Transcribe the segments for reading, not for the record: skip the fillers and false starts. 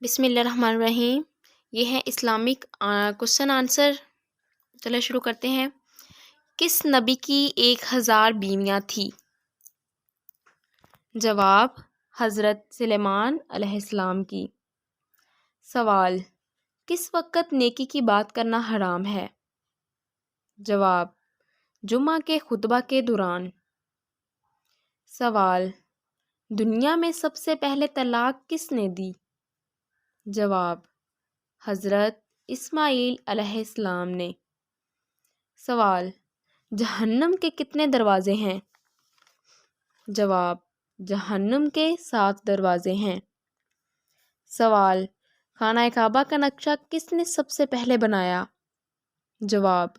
بسم اللہ الرحمن الرحیم۔ یہ ہے اسلامک کوشچن آنسر۔ چلو شروع کرتے ہیں۔ کس نبی کی 1000 بیویاں تھیں؟ جواب: حضرت سلیمان علیہ السلام کی۔ سوال: کس وقت نیکی کی بات کرنا حرام ہے؟ جواب: جمعہ کے خطبہ کے دوران۔ سوال: دنیا میں سب سے پہلے طلاق کس نے دی؟ جواب: حضرت اسماعیل علیہ السلام نے۔ سوال: جہنم کے کتنے دروازے ہیں؟ جواب: جہنم کے 7 دروازے ہیں۔ سوال: خانہ کعبہ کا نقشہ کس نے سب سے پہلے بنایا؟ جواب: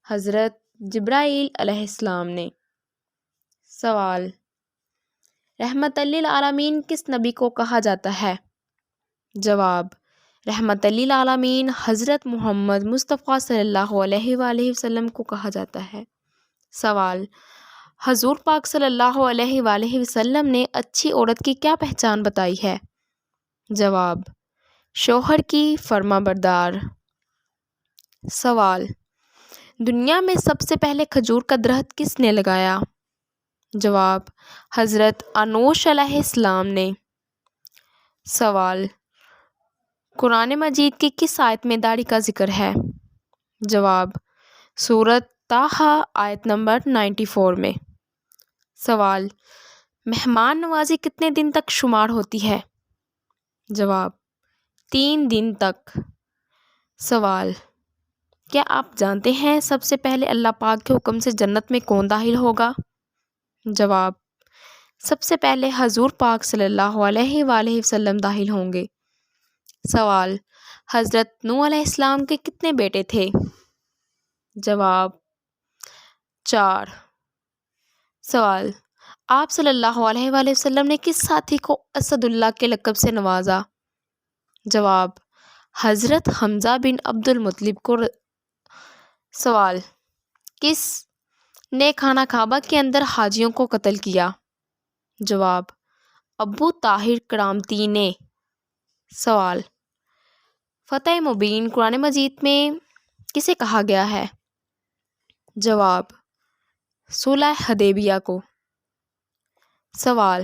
حضرت جبرائیل علیہ السلام نے۔ سوال: رحمت للعالمین کس نبی کو کہا جاتا ہے؟ جواب: رحمت للعالمین حضرت محمد مصطفیٰ صلی اللہ علیہ وآلہ وسلم کو کہا جاتا ہے۔ سوال: حضور پاک صلی اللہ علیہ وآلہ وسلم نے اچھی عورت کی کیا پہچان بتائی ہے؟ جواب: شوہر کی فرما بردار۔ سوال: دنیا میں سب سے پہلے کھجور کا درخت کس نے لگایا؟ جواب: حضرت انوش علیہ السلام نے۔ سوال: قرآن مجید کی کس آیت میں داڑھی کا ذکر ہے؟ جواب: سورۃ طٰہٰ آیت نمبر 94 میں۔ سوال: مہمان نوازی کتنے دن تک شمار ہوتی ہے؟ جواب: 3 دن تک۔ سوال: کیا آپ جانتے ہیں سب سے پہلے اللہ پاک کے حکم سے جنت میں کون داخل ہوگا؟ جواب: سب سے پہلے حضور پاک صلی اللہ علیہ وآلہ وسلم داخل ہوں گے۔ سوال: حضرت نوح علیہ السلام کے کتنے بیٹے تھے؟ جواب: 4۔ سوال: آپ صلی اللہ علیہ وآلہ وسلم نے کس ساتھی کو اسد اللہ کے لقب سے نوازا؟ جواب: حضرت حمزہ بن عبد المطلب کو۔ سوال: کس نے خانہ کعبہ کے اندر حاجیوں کو قتل کیا؟ جواب: ابو طاہر کرامتی نے۔ سوال: فتح مبین قرآن مجید میں کسے کہا گیا ہے؟ جواب: صلح حدیبیہ کو۔ سوال: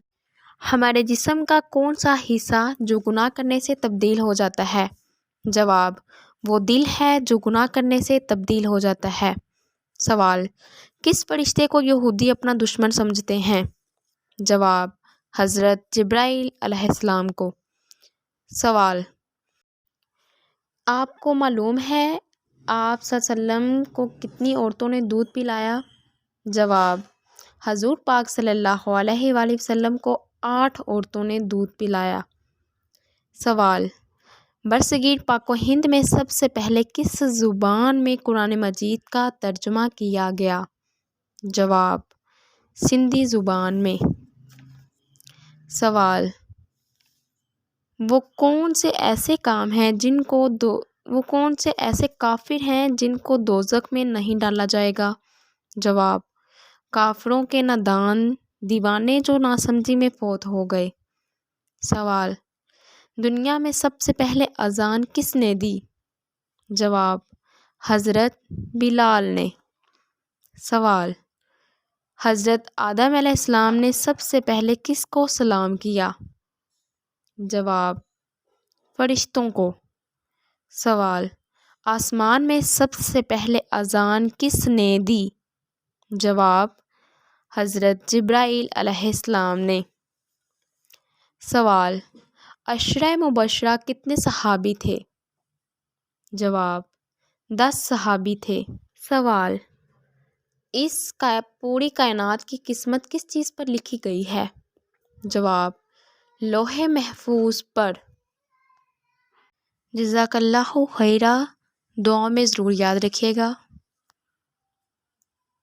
ہمارے جسم کا کون سا حصہ جو گناہ کرنے سے تبدیل ہو جاتا ہے؟ جواب: وہ دل ہے جو گناہ کرنے سے تبدیل ہو جاتا ہے۔ سوال: کس فرشتے کو یہودی اپنا دشمن سمجھتے ہیں؟ جواب: حضرت جبرائیل علیہ السلام کو۔ سوال: آپ کو معلوم ہے آپ صلی اللہ علیہ وسلم کو کتنی عورتوں نے دودھ پلایا؟ جواب: حضور پاک صلی اللہ علیہ وآلہ وسلم کو 8 عورتوں نے دودھ پلایا۔ سوال: برصغیر پاک و ہند میں سب سے پہلے کس زبان میں قرآن مجید کا ترجمہ کیا گیا؟ جواب: سندھی زبان میں۔ سوال: وہ کون سے ایسے کافر ہیں جن کو دوزخ میں نہیں ڈالا جائے گا؟ جواب: کافروں کے نادان دیوانے جو ناسمجھی میں فوت ہو گئے۔ سوال: دنیا میں سب سے پہلے اذان کس نے دی؟ جواب: حضرت بلال نے۔ سوال: حضرت آدم علیہ السلام نے سب سے پہلے کس کو سلام کیا؟ جواب: فرشتوں کو۔ سوال: آسمان میں سب سے پہلے اذان کس نے دی؟ جواب: حضرت جبرائیل علیہ السلام نے۔ سوال: عشرہ مبشرہ کتنے صحابی تھے؟ جواب: 10 صحابی تھے۔ سوال: اس پوری کائنات کی قسمت کس چیز پر لکھی گئی ہے؟ جواب: لوح محفوظ پر۔ جزاک اللہ خیرا۔ دعاؤں میں ضرور یاد رکھیے گا۔